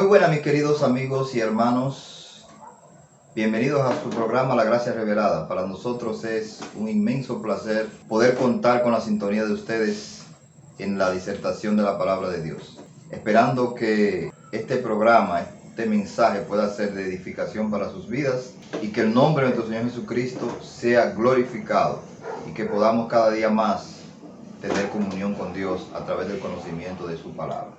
buenas, mis queridos amigos y hermanos. Bienvenidos a su programa La Gracia Revelada. Para nosotros es un inmenso placer poder contar con la sintonía de ustedes en la disertación de la palabra de Dios. Esperando que este programa, este mensaje pueda ser de edificación para sus vidas y que el nombre de nuestro Señor Jesucristo sea glorificado y que podamos cada día más tener comunión con Dios a través del conocimiento de su palabra.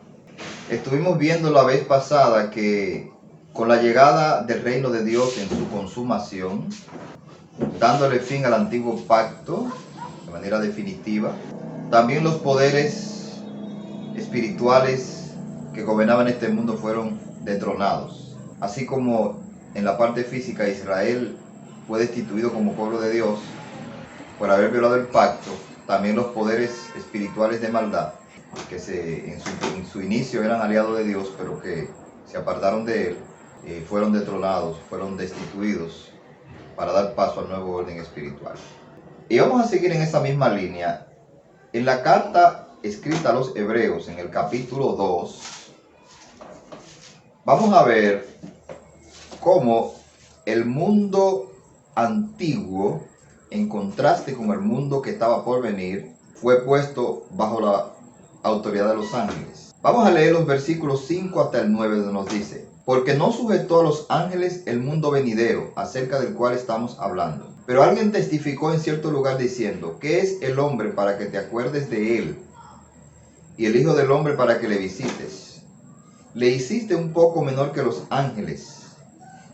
Estuvimos viendo la vez pasada que con la llegada del reino de Dios en su consumación, dándole fin al antiguo pacto de manera definitiva, también los poderes espirituales que gobernaban este mundo fueron destronados. Así como en la parte física Israel fue destituido como pueblo de Dios por haber violado el pacto, también los poderes espirituales de maldad, que en su inicio eran aliados de Dios, pero que se apartaron de él, fueron destronados, fueron destituidos para dar paso al nuevo orden espiritual. Y vamos a seguir en esa misma línea. En la carta escrita a los Hebreos, en el capítulo 2, vamos a ver cómo el mundo antiguo, en contraste con el mundo que estaba por venir, fue puesto bajo la autoridad de los ángeles. Vamos a leer los versículos 5 hasta el 9, donde nos dice: porque no sujetó a los ángeles el mundo venidero, acerca del cual estamos hablando. Pero alguien testificó en cierto lugar diciendo: ¿qué es el hombre para que te acuerdes de él? Y el hijo del hombre para que le visites. Le hiciste un poco menor que los ángeles.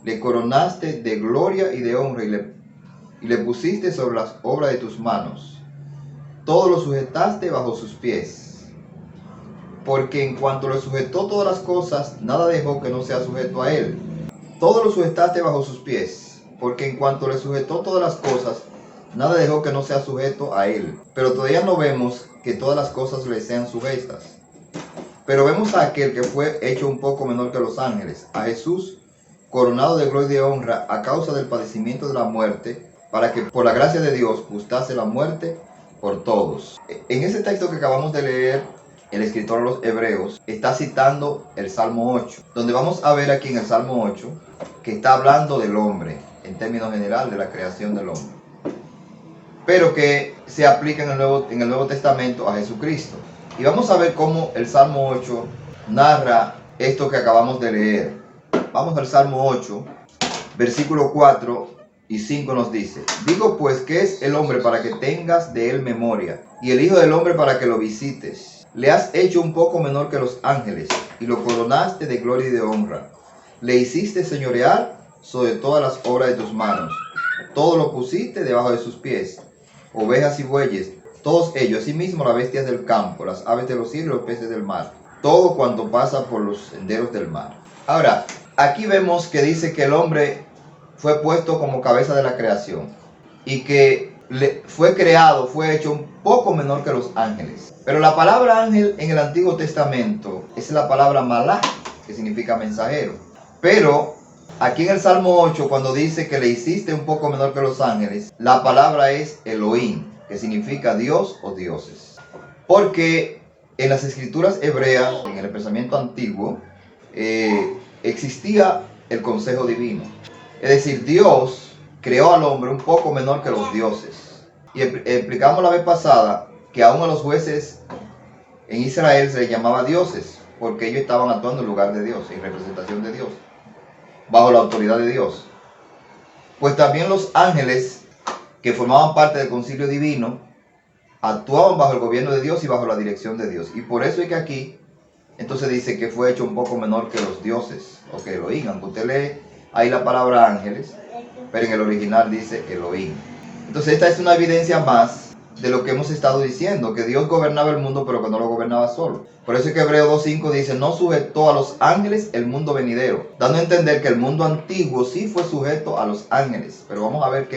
Le coronaste de gloria y de honra y le pusiste sobre las obras de tus manos. Todo lo sujetaste bajo sus pies. Porque en cuanto le sujetó todas las cosas, nada dejó que no sea sujeto a él. Todo lo sujetaste bajo sus pies. Porque en cuanto le sujetó todas las cosas, nada dejó que no sea sujeto a él. Pero todavía no vemos que todas las cosas le sean sujetas. Pero vemos a aquel que fue hecho un poco menor que los ángeles, a Jesús, coronado de gloria y de honra a causa del padecimiento de la muerte, para que por la gracia de Dios gustase la muerte por todos. En ese texto que acabamos de leer, el escritor de los Hebreos está citando el Salmo 8, donde vamos a ver aquí en el Salmo 8 que está hablando del hombre, en términos general de la creación del hombre, pero que se aplica en el Nuevo Testamento a Jesucristo. Y vamos a ver cómo el Salmo 8 narra esto que acabamos de leer. Vamos al Salmo 8, versículo 4 y 5 nos dice: digo pues, ¿qué es el hombre para que tengas de él memoria? Y el hijo del hombre para que lo visites. Le has hecho un poco menor que los ángeles, y lo coronaste de gloria y de honra. Le hiciste señorear sobre todas las obras de tus manos. Todo lo pusiste debajo de sus pies, ovejas y bueyes, todos ellos, asimismo las bestias del campo, las aves de los cielos y los peces del mar, todo cuanto pasa por los senderos del mar. Ahora, aquí vemos que dice que el hombre fue puesto como cabeza de la creación y que fue creado, fue hecho un poco menor que los ángeles. Pero la palabra ángel en el Antiguo Testamento es la palabra malach, que significa mensajero. Pero aquí en el Salmo 8, cuando dice que le hiciste un poco menor que los ángeles, la palabra es Elohim, que significa Dios o dioses. Porque en las escrituras hebreas, en el pensamiento antiguo, existía el consejo divino. Es decir, Dios creó al hombre un poco menor que los dioses. Y explicamos la vez pasada que aún a los jueces en Israel se les llamaba dioses, porque ellos estaban actuando en lugar de Dios, en representación de Dios, bajo la autoridad de Dios. Pues también los ángeles, que formaban parte del concilio divino, actuaban bajo el gobierno de Dios y bajo la dirección de Dios. Y por eso es que aquí, entonces dice que fue hecho un poco menor que los dioses, o que Elohim. Aunque usted lee ahí la palabra ángeles, pero en el original dice Elohim. Entonces esta es una evidencia más de lo que hemos estado diciendo, que Dios gobernaba el mundo, pero que no lo gobernaba solo. Por eso es que Hebreos 2.5 dice: no sujetó a los ángeles el mundo venidero, dando a entender que el mundo antiguo sí fue sujeto a los ángeles. Pero vamos a ver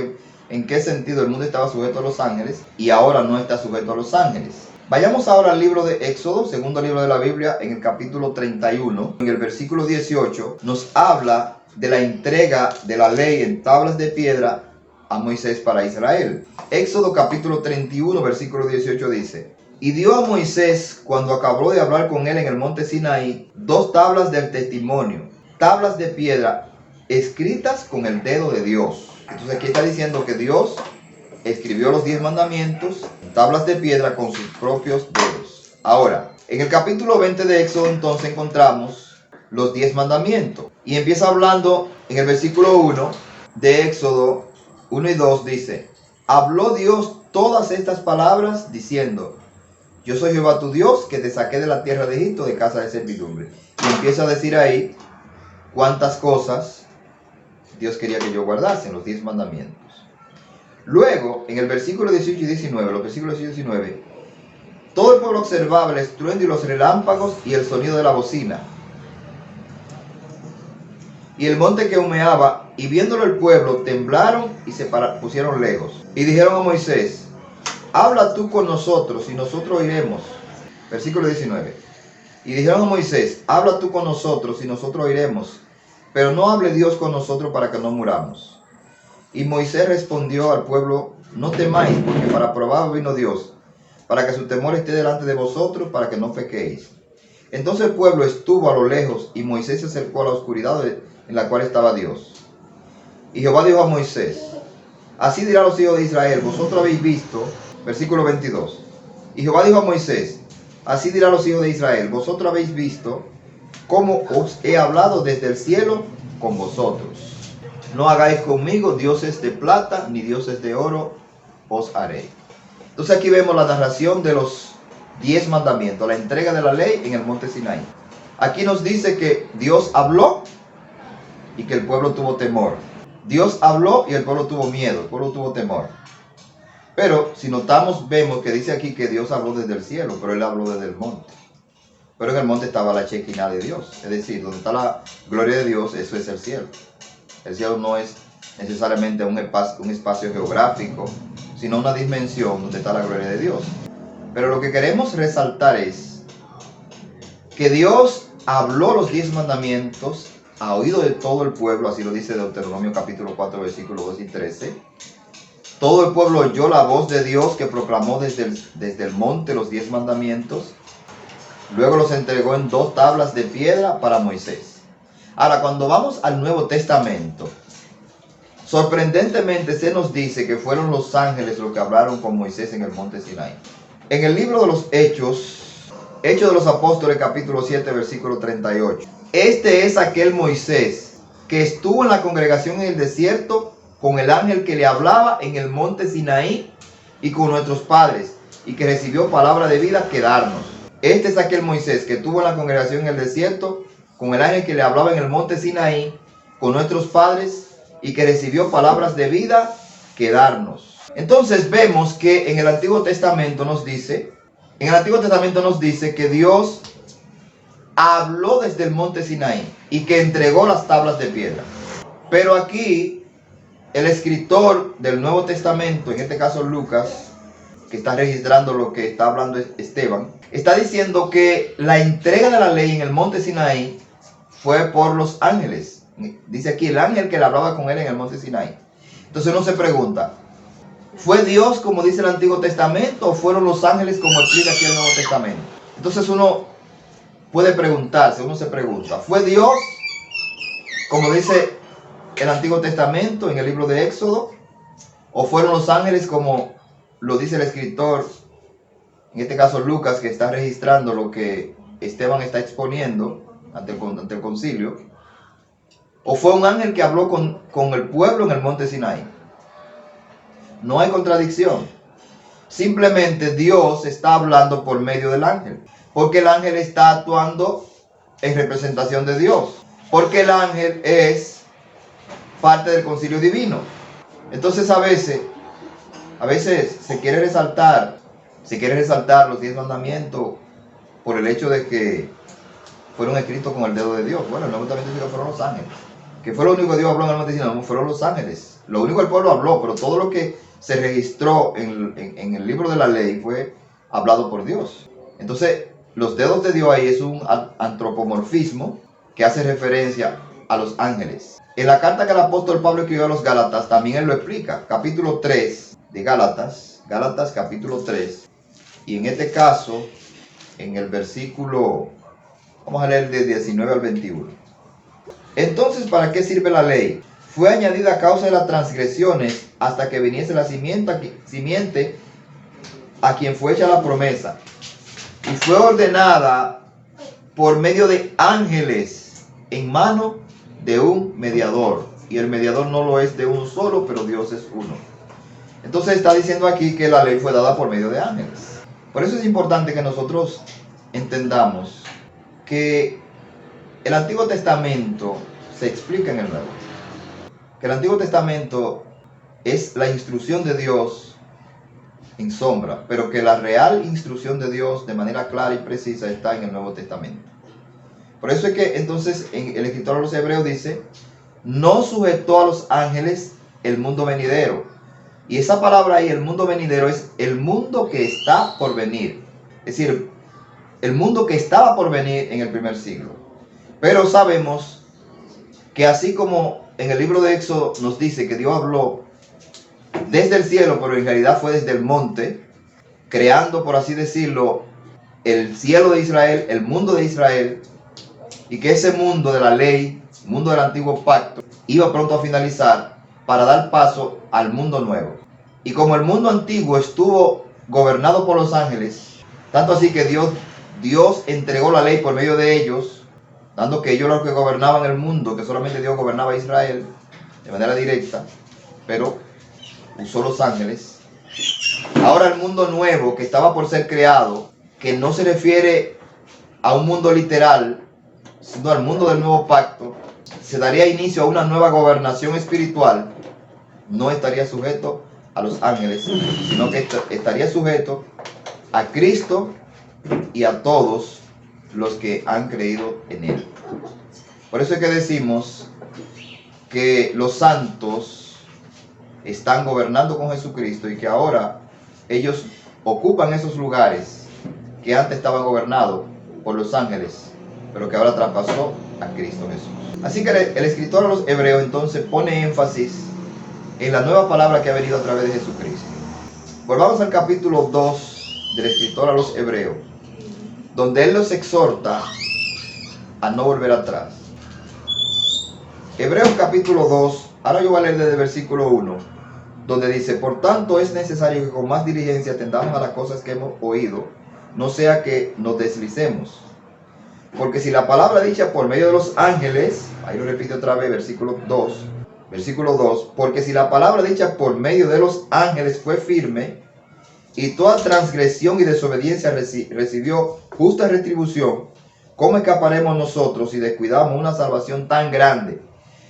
en qué sentido el mundo estaba sujeto a los ángeles y ahora no está sujeto a los ángeles. Vayamos ahora al libro de Éxodo, segundo libro de la Biblia, en el capítulo 31, en el versículo 18, nos habla de la entrega de la ley en tablas de piedra a Moisés para Israel. Éxodo capítulo 31, versículo 18 dice: Y dio a Moisés, cuando acabó de hablar con él en el monte Sinaí, 2 tablas del testimonio, tablas de piedra, escritas con el dedo de Dios. Entonces aquí está diciendo que Dios escribió los 10 mandamientos, tablas de piedra con sus propios dedos. Ahora, en el capítulo 20 de Éxodo entonces encontramos los 10 mandamientos. Y empieza hablando en el versículo 1 de Éxodo 1 y 2, dice: habló Dios todas estas palabras diciendo: yo soy Jehová tu Dios, que te saqué de la tierra de Egipto, de casa de servidumbre. Y empieza a decir ahí cuántas cosas Dios quería que yo guardase en los 10 mandamientos. Luego, en el versículo 18 y 19, los versículos 18 y 19, todo el pueblo observaba el estruendo y los relámpagos y el sonido de la bocina, y el monte que humeaba, y viéndolo el pueblo, temblaron y se pusieron lejos. Y dijeron a Moisés: habla tú con nosotros y nosotros oiremos. Versículo 19. Y dijeron a Moisés: habla tú con nosotros y nosotros oiremos, pero no hable Dios con nosotros para que no muramos. Y Moisés respondió al pueblo: no temáis, porque para probar vino Dios, para que su temor esté delante de vosotros, para que no pequéis. Entonces el pueblo estuvo a lo lejos, y Moisés se acercó a la oscuridad en la cual estaba Dios. Y Jehová dijo a Moisés: así dirá a los hijos de Israel: vosotros habéis visto. Versículo 22. Y Jehová dijo a Moisés: así dirá a los hijos de Israel: vosotros habéis visto cómo os he hablado desde el cielo con vosotros. No hagáis conmigo dioses de plata, ni dioses de oro os haré. Entonces aquí vemos la narración de los 10 mandamientos, la entrega de la ley en el monte Sinaí. Aquí nos dice que Dios habló y que el pueblo tuvo temor. Dios habló y el pueblo tuvo miedo, el pueblo tuvo temor. Pero si notamos, vemos que dice aquí que Dios habló desde el cielo, pero él habló desde el monte. Pero en el monte estaba la Shekinah de Dios, es decir, donde está la gloria de Dios, eso es el cielo. El cielo no es necesariamente un espacio geográfico, sino una dimensión donde está la gloria de Dios. Pero lo que queremos resaltar es que Dios habló los 10 mandamientos a oído de todo el pueblo, así lo dice Deuteronomio capítulo 4, versículos 2 y 13. Todo el pueblo oyó la voz de Dios que proclamó desde el monte los 10 mandamientos. Luego los entregó en 2 tablas de piedra para Moisés. Ahora, cuando vamos al Nuevo Testamento, sorprendentemente se nos dice que fueron los ángeles los que hablaron con Moisés en el monte Sinaí. En el libro de los Hechos de los Apóstoles capítulo 7, versículo 38. Este es aquel Moisés que estuvo en la congregación en el desierto con el ángel que le hablaba en el monte Sinaí y con nuestros padres, y que recibió palabra de vida que darnos. Este es aquel Moisés que estuvo en la congregación en el desierto con el ángel que le hablaba en el monte Sinaí con nuestros padres, y que recibió palabras de vida que darnos. Entonces vemos que en el Antiguo Testamento nos dice que Dios habló desde el monte Sinaí y que entregó las tablas de piedra. Pero aquí el escritor del Nuevo Testamento, en este caso Lucas, que está registrando lo que está hablando Esteban, está diciendo que la entrega de la ley en el monte Sinaí fue por los ángeles. Dice aquí el ángel que le hablaba con él en el monte Sinaí. Entonces uno se pregunta, ¿fue Dios como dice el Antiguo Testamento o fueron los ángeles como explica aquí el Nuevo Testamento? Entonces uno puede preguntarse, uno se pregunta, ¿fue Dios como dice el Antiguo Testamento en el libro de Éxodo? ¿O fueron los ángeles como lo dice el escritor, en este caso Lucas, que está registrando lo que Esteban está exponiendo ante el concilio? ¿O fue un ángel que habló con el pueblo en el monte Sinaí? No hay contradicción. Simplemente Dios está hablando por medio del ángel, porque el ángel está actuando en representación de Dios, porque el ángel es parte del concilio divino. Entonces a veces se quiere resaltar los 10 mandamientos por el hecho de que fueron escritos con el dedo de Dios. Bueno, el Nuevo Testamento dice que fueron los ángeles, que fue lo único que Dios habló en el Monte Sinaí, fueron los ángeles. Lo único que el pueblo habló, pero todo lo que se registró en el libro de la ley fue hablado por Dios. Entonces, los dedos de Dios ahí es un antropomorfismo que hace referencia a los ángeles. En la carta que el apóstol Pablo escribió a los Gálatas, también él lo explica. Capítulo 3 de Gálatas capítulo 3, Y en este caso, en el versículo, vamos a leer de 19 al 21. Entonces, ¿para qué sirve la ley? Fue añadida a causa de las transgresiones hasta que viniese la simiente a quien fue hecha la promesa. Y fue ordenada por medio de ángeles en mano de un mediador. Y el mediador no lo es de uno solo, pero Dios es uno. Entonces está diciendo aquí que la ley fue dada por medio de ángeles. Por eso es importante que nosotros entendamos que el Antiguo Testamento se explica en el Nuevo. Que el Antiguo Testamento es la instrucción de Dios en sombra, pero que la real instrucción de Dios de manera clara y precisa está en el Nuevo Testamento. Por eso es que entonces el escritor a los Hebreos dice, no sujetó a los ángeles el mundo venidero. Y esa palabra ahí, el mundo venidero, es el mundo que está por venir. Es decir, el mundo que estaba por venir en el primer siglo. Pero sabemos que así como en el libro de Éxodo nos dice que Dios habló desde el cielo, pero en realidad fue desde el monte, creando, por así decirlo, el cielo de Israel, el mundo de Israel, y que ese mundo de la ley, mundo del antiguo pacto, iba pronto a finalizar para dar paso al mundo nuevo. Y como el mundo antiguo estuvo gobernado por los ángeles, tanto así que Dios entregó la ley por medio de ellos, dando que ellos eran los que gobernaban el mundo, que solamente Dios gobernaba a Israel de manera directa, pero usó los ángeles. Ahora el mundo nuevo que estaba por ser creado, que no se refiere a un mundo literal, sino al mundo del nuevo pacto, se daría inicio a una nueva gobernación espiritual, no estaría sujeto a los ángeles, sino que estaría sujeto a Cristo y a todos los que han creído en Él. Por eso es que decimos que los santos están gobernando con Jesucristo y que ahora ellos ocupan esos lugares que antes estaban gobernados por los ángeles, pero que ahora traspasó a Cristo Jesús. Así que el escritor a los Hebreos entonces pone énfasis en la nueva palabra que ha venido a través de Jesucristo. Volvamos al capítulo 2 del escritor a los Hebreos, donde él los exhorta a no volver atrás. Hebreos capítulo 2, ahora yo voy a leer desde el versículo 1, donde dice, por tanto es necesario que con más diligencia atendamos a las cosas que hemos oído, no sea que nos deslicemos. Porque si la palabra dicha por medio de los ángeles, ahí lo repito otra vez, versículo 2, porque si la palabra dicha por medio de los ángeles fue firme, y toda transgresión y desobediencia recibió justa retribución, ¿cómo escaparemos nosotros si descuidamos una salvación tan grande,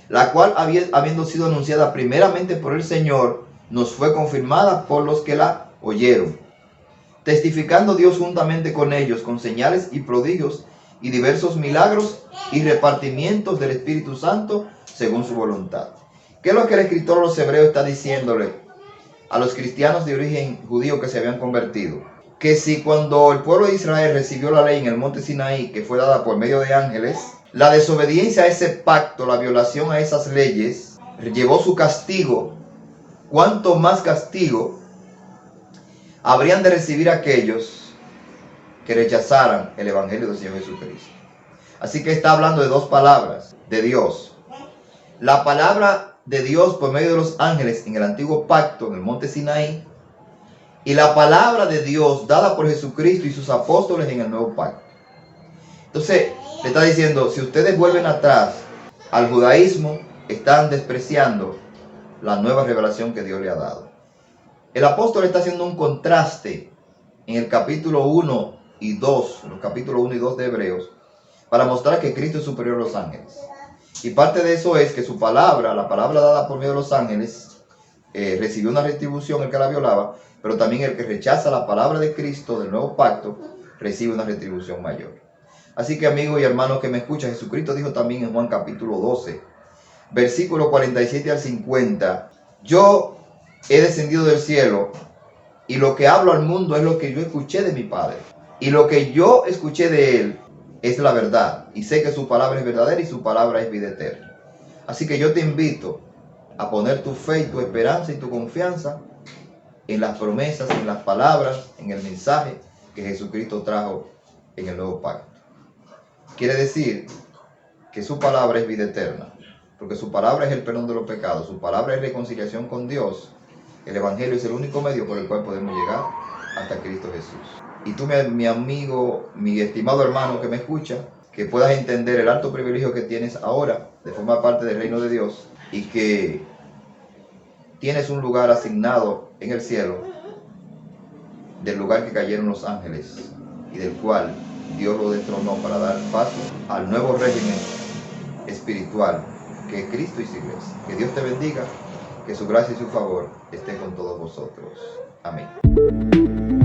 la cual habiendo sido anunciada primeramente por el Señor, nos fue confirmada por los que la oyeron? Testificando Dios juntamente con ellos, con señales y prodigios, y diversos milagros y repartimientos del Espíritu Santo según su voluntad. ¿Qué es lo que el escritor a los Hebreos está diciéndole a los cristianos de origen judío que se habían convertido? Que si cuando el pueblo de Israel recibió la ley en el monte Sinaí, que fue dada por medio de ángeles, la desobediencia a ese pacto, la violación a esas leyes, llevó su castigo, ¿cuánto más castigo habrían de recibir aquellos que rechazaran el Evangelio del Señor Jesucristo? Así que está hablando de dos palabras de Dios. La palabra de Dios por medio de los ángeles en el antiguo pacto, en el monte Sinaí, y la palabra de Dios dada por Jesucristo y sus apóstoles en el nuevo pacto. Entonces, le está diciendo, si ustedes vuelven atrás al judaísmo, están despreciando la nueva revelación que Dios le ha dado. El apóstol está haciendo un contraste en el capítulo 1 y 2, en los capítulos 1 y 2 de Hebreos, para mostrar que Cristo es superior a los ángeles. Y parte de eso es que su palabra, la palabra dada por medio de los ángeles, recibió una retribución el que la violaba, pero también el que rechaza la palabra de Cristo del nuevo pacto, recibe una retribución mayor. Así que amigos y hermanos que me escuchan, Jesucristo dijo también en Juan capítulo 12, versículo 47 al 50, yo he descendido del cielo y lo que hablo al mundo es lo que yo escuché de mi Padre. Y lo que yo escuché de Él es la verdad. Y sé que su palabra es verdadera y su palabra es vida eterna. Así que yo te invito a poner tu fe y tu esperanza y tu confianza en las promesas, en las palabras, en el mensaje que Jesucristo trajo en el nuevo pacto. Quiere decir que su palabra es vida eterna, porque su palabra es el perdón de los pecados, su palabra es reconciliación con Dios. El Evangelio es el único medio por el cual podemos llegar hasta Cristo Jesús. Y tú, mi amigo, mi estimado hermano que me escucha, que puedas entender el alto privilegio que tienes ahora de formar parte del reino de Dios y que tienes un lugar asignado en el cielo, del lugar que cayeron los ángeles y del cual Dios lo destronó para dar paso al nuevo régimen espiritual que es Cristo y su iglesia. Que Dios te bendiga, que su gracia y su favor esté con todos vosotros. Amén.